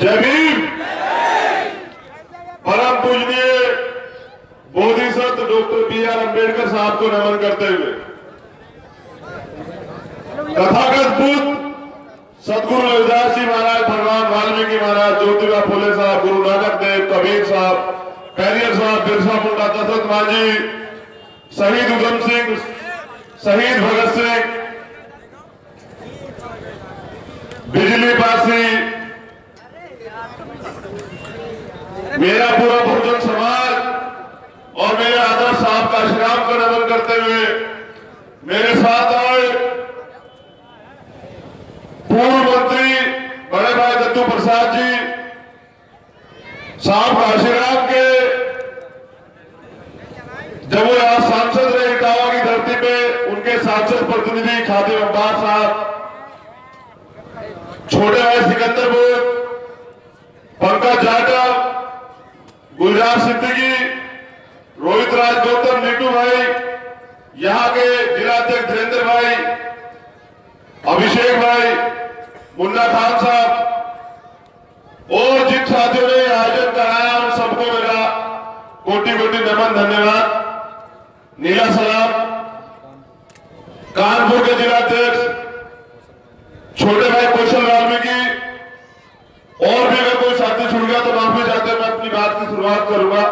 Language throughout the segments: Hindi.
जय भीम। परम पूजनीय बोधिसत्व डॉक्टर B.R. अम्बेडकर साहब को नमन करते हुए तथागत बुद्ध सदगुरु रविदास जी महाराज, भगवान वाल्मीकि महाराज, ज्योतिबा फुले साहब, गुरु नानक देव, कबीर साहब, कैरियर साहब, बिरसा मुंडा, दशरथ मांझी, शहीद उधम सिंह, शहीद भगत सिंह, बिजली पासी, मेरा पूरा बहुजन समाज और मेरे आदर्श साहब का श्रीराम का नमन करते हुए मेरे साथ आए पूर्व मंत्री बड़े भाई दत्तू प्रसाद जी साहब का आशीर्वाद के, जब वो यहाँ सांसद रहे इटावा की धरती पे, उनके सांसद प्रतिनिधि खादिम अब्बास साहब, छोटे भाई सिकंदर बोध, पंकज जाटव, गुलजार सिद्दीकी, रोहित राज गौतम, नीटू भाई, यहाँ के जिलाध्यक्ष धीरेन्द्र भाई, अभिषेक भाई, मुन्ना खान साहब और जिन साथियों ने आयोजन कराया, उन सबको मेरा कोटि कोटि नमन, धन्यवाद, नीला सलाम। कानपुर के जिलाध्यक्ष छोटे भाई कौशल वाल्मीकि, और भी अगर कोई साथी छूट गया तो माफी चाहते हैं। मैं अपनी बात की शुरुआत करूंगा।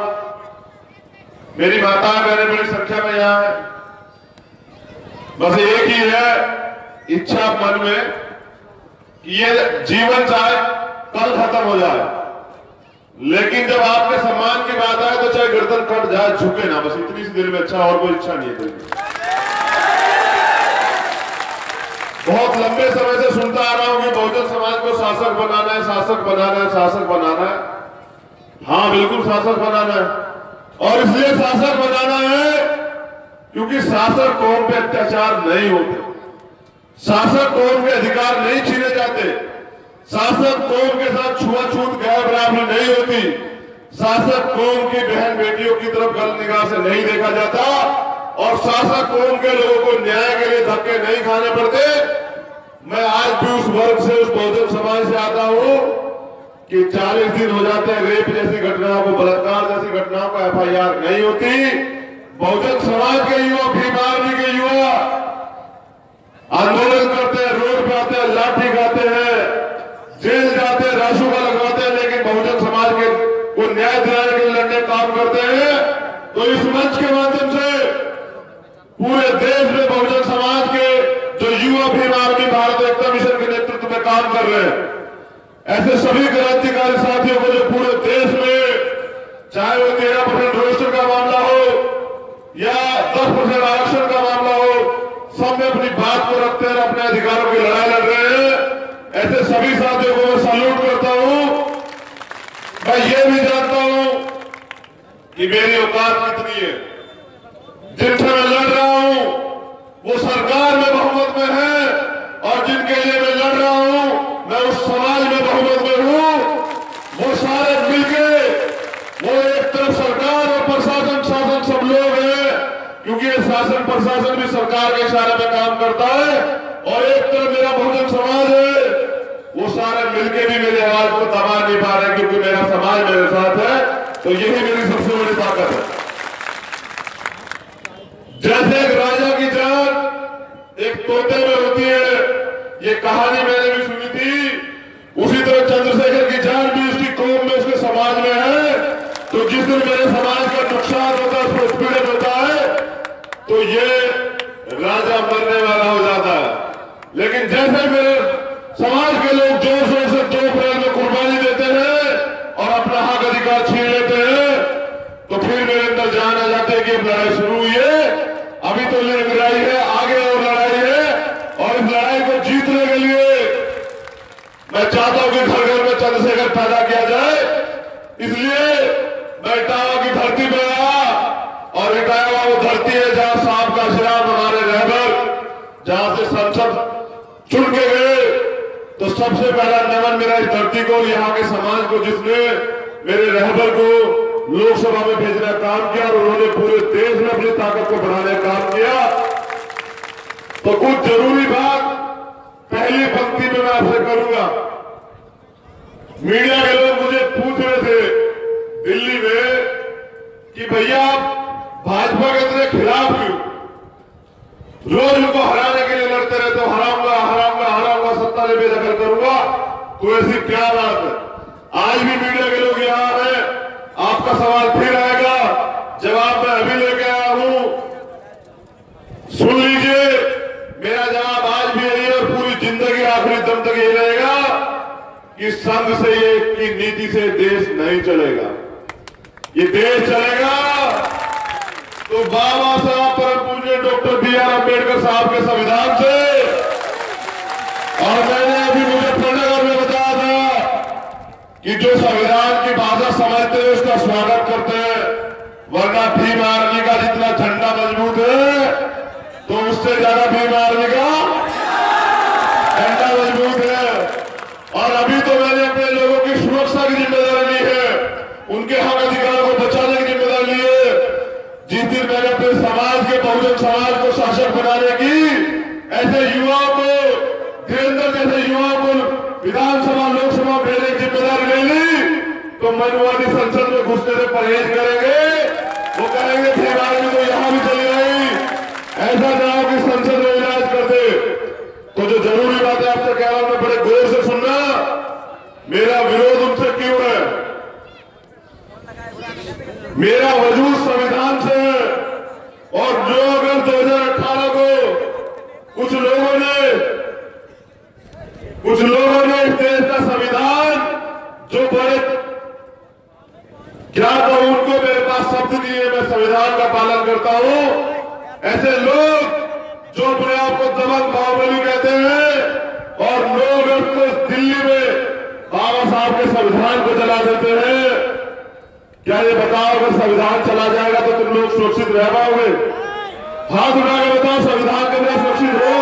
मेरी माता बहनें बड़ी संख्या में यहाँ है। बस एक ही है इच्छा मन में कि ये जीवन चाहे कल खत्म हो जाए, लेकिन जब आपके सम्मान की बात आए तो चाहे गर्दन कट जाए, झुके ना, बस इतनी सी दिल में अच्छा, और कोई इच्छा नहीं है कोई। बहुत लंबे समय से सुनता आ रहा हूं कि बहुजन समाज को शासक बनाना है, शासक बनाना है, शासक बनाना है। हाँ, बिल्कुल शासक बनाना है, और इसलिए शासक बनाना है क्योंकि शासक कौम पे अत्याचार नहीं होते, शासक कौम के अधिकार नहीं छीने जाते, शासक कौम के साथ छुआछूत गैर बराबरी नहीं होती, शासक कौम की बहन बेटियों की तरफ गलत निगाह से नहीं देखा जाता, और शासक कौम के लोगों को न्याय के लिए धक्के नहीं खाने पड़ते। मैं आज भी उस वर्ग से, उस बहुजन समाज से आता हूं कि 40 दिन हो जाते हैं, रेप जैसी घटनाओं को, बलात्कार जैसी घटनाओं को FIR नहीं होती। बहुजन समाज के युवा, भीम आर्मी के युवा आंदोलन करते हैं, रोड पे आते हैं, लाठी खाते हैं, जेल जाते हैं, राशुका लगवाते हैं, लेकिन बहुजन समाज के को न्याय दिलाने के लिए लड़ने काम करते हैं। तो इस मंच के माध्यम से पूरे देश में बहुजन समाज के जो युवा भीम आर्मी भारत एकता मिशन के नेतृत्व में काम कर रहे हैं, ऐसे सभी क्रांतिकारी साथियों को जो पूरे देश में, चाहे वो 13% रोस्टर का मामला हो या 10% आरक्षण का मामला हो, सब में अपनी बात को रखते हैं, अपने अधिकारों की लड़ाई लड़ रहे हैं। ऐसे सभी साथियों को मैं सैल्यूट करता हूं। मैं ये भी जानता हूं कि मेरी औकात कितनी है। जिनसे मैं लड़ रहा हूं वो सरकार में बहुमत में है, और जिनके लिए मैं लड़ रहा हूं मैं उस समाज में बहुमत में हूं। वो सारे मिलके, वो एक तरफ सरकार और प्रशासन, शासन सब लोग हैं, क्योंकि ये शासन प्रशासन भी सरकार के इशारे में काम करता है, और एक तरफ मेरा बहुजन समाज है, वो सारे मिलके भी मेरी आवाज को दबा नहीं पा रहे, क्योंकि मेरा समाज मेरे साथ है। तो यही मेरी सबसे बड़ी ताकत है। जैसे एक राजा की जान एक तोते में होती है, ये कहानी मैंने भी सुनी थी, उसी तरह चंद्रशेखर की जान भी उसकी कौम में, उसके समाज में है। तो जिस दिन मेरे समाज का नुकसान होता है, उसको पीड़ित होता है, तो ये राजा मरने वाला हो जाता है। लेकिन जैसे मेरे समाज के लोग जोर शोर से 2 अप्रैल में कुर्बानी देते हैं और अपना हक अधिकार छीन लेते हैं, तो फिर मेरे अंदर जान आ जाते हैं कि अब लड़ाई शुरू हुई है, अभी तो लड़ाई है, आगे और लड़ाई है, और इस लड़ाई को जीतने के लिए मैं चाहता हूं कि घर घर में चंद्रशेखर पैदा किया जाए। इसलिए मैं इटावा की धरती में आया, और इटावा वो धरती है जहां साहब का आशीर्वाद, हमारे रहबर, जहां से संसद चुन के गए। तो सबसे पहला नमन मेरा इस धरती को, यहाँ के समाज को, जिसने मेरे रहबर को लोकसभा में भेजने का काम किया, और उन्होंने पूरे देश में अपनी ताकत को बढ़ाने का काम किया। तो कुछ जरूरी बात पहली पंक्ति में मैं आपसे करूंगा। मीडिया के लोग मुझे पूछ रहे थे दिल्ली में कि भैया आप भाजपा के इतने खिलाफ क्यों, रोज उनको हराने के लिए लड़ते रहते हो, हराऊंगा हराऊंगा हराऊंगा, सत्ता में बेदखल करूंगा, तो ऐसी क्या बात है। आज भी मीडिया के लोग यहाँ हैं, आपका सवाल फिर आएगा, जवाब मैं अभी लेके आया हूं, सुन लीजिए। मेरा जवाब आज भी यही है और पूरी जिंदगी आखिरी दम तक यही रहेगा कि संघ से ये की नीति से देश नहीं चलेगा। ये देश चलेगा तो बाबा साहब परम पूज्य डॉक्टर बी.आर. अम्बेडकर साहब के संविधान से। और मैंने अभी मुजफ्फरनगर में बताया था कि जो संविधान की भाषा समझते हैं उसका स्वागत करते हैं, वरना भीम आर्मी का जितना झंडा मजबूत है तो उससे ज्यादा भीम आर्मी का झंडा मजबूत है। और अभी तो मैंने अपने लोगों की सुरक्षा की जिम्मेदारी ली है, उनके हक अधिकारों को बचाने की जिम्मेदारी ली है। जिस दिन मैंने अपने समाज के बहुजन समाज को शासक बनाने की, ऐसे युवाओं को, धीरेन्द्र जैसे युवाओं को विधानसभा लोकसभा भेजने की जिम्मेदारी ले ली, तो मनुवादी संसद में घुसने से परहेज करेंगे। वो कहेंगे भीम आर्मी तो यहां भी चली रही, ऐसा जाओ कि संसद में इलाज कर दे। तो जो जरूरी बात है आपसे कह रहा हूं, मैं बड़े गौर से सुनना, मेरा विरोध उनसे क्यों है। मेरा वजूद संविधान से है। और जो अगर 2018 को कुछ लोगों ने इस देश का संविधान, जो बड़े क्या तो उनको मेरे पास शब्द दिए, मैं संविधान का पालन करता हूं, ऐसे लोग जो अपने आप को दबंग बाहुबली कहते हैं और लोग अपने दिल्ली में बाबा साहब के संविधान को जला देते हैं, क्या ये बताओ अगर संविधान चला जाएगा तो तुम लोग सुरक्षित रह पाओगे? हाथ उठा के बताओ, संविधान के अंदर सुरक्षित हो?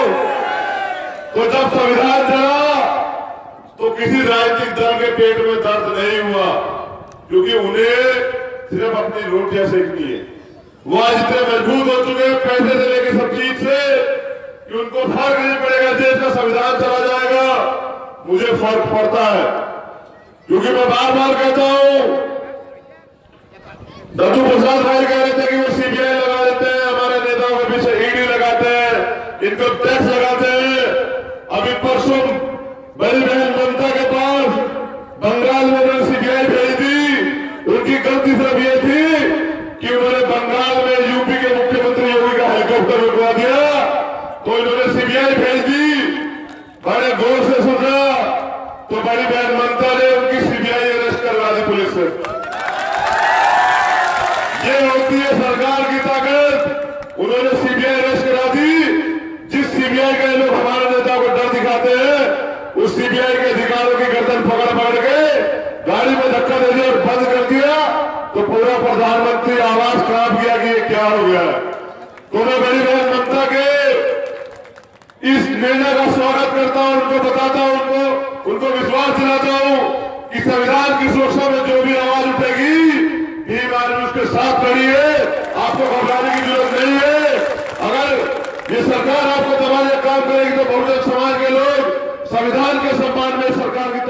तो जब संविधान चला तो किसी राजनीतिक दल के पेट में दर्द नहीं हुआ, क्योंकि उन्हें सिर्फ अपनी रोटियां सेकनी है। वो आज इतने मजबूत हो चुके हैं पैसे से लेकर सब चीज से कि उनको फर्क नहीं पड़ेगा देश का संविधान चला जाएगा। मुझे फर्क पड़ता है, क्योंकि मैं बार बार कहता हूं, दत्तू प्रसाद भाई कह रहे थे कि वो सीबीआई लगा देते हैं, हमारे नेताओं के पीछे ईडी लगाते हैं, इनकम टैक्स लगाते हैं। अभी परसों बड़ी बहन ममता के पास बंगाल में उन्होंने सीबीआई भेज दी। उनकी गलती सिर्फ ये थी कि उन्होंने बंगाल में यूपी के मुख्यमंत्री योगी का हेलीकॉप्टर रुकवा दिया, तो इन्होंने सीबीआई भेज दी। बड़े गौर से सुना तो बड़ी बहन ममता ने उनकी सीबीआई अरेस्ट करवा दी पुलिस से। ये होती है सरकार की ताकत। उन्होंने सीबीआई अरेस्ट करा दी। जिस सीबीआई के लोग हमारे नेता को डर दिखाते हैं, उस सीबीआई के अधिकारों की गर्दन पकड़ के गाड़ी में धक्का दे दिया और बंद कर दिया, तो पूरा प्रधानमंत्री आवाज खराब किया कि ये क्या हो गया। तो मैं बड़ी बहन ममता के इस निर्णय का स्वागत करता हूं, उनको बताता हूं, उनको विश्वास दिलाता हूं कि संविधान की सुरक्षा में जो भी आवाज उठेगी, भीम आर्मी उसके साथ खड़ी है। आपको घबराने की जरूरत नहीं है। अगर ये सरकार आपको दबाने का काम करेगी तो बहुजन समाज के लोग संविधान के सम्मान में सरकार की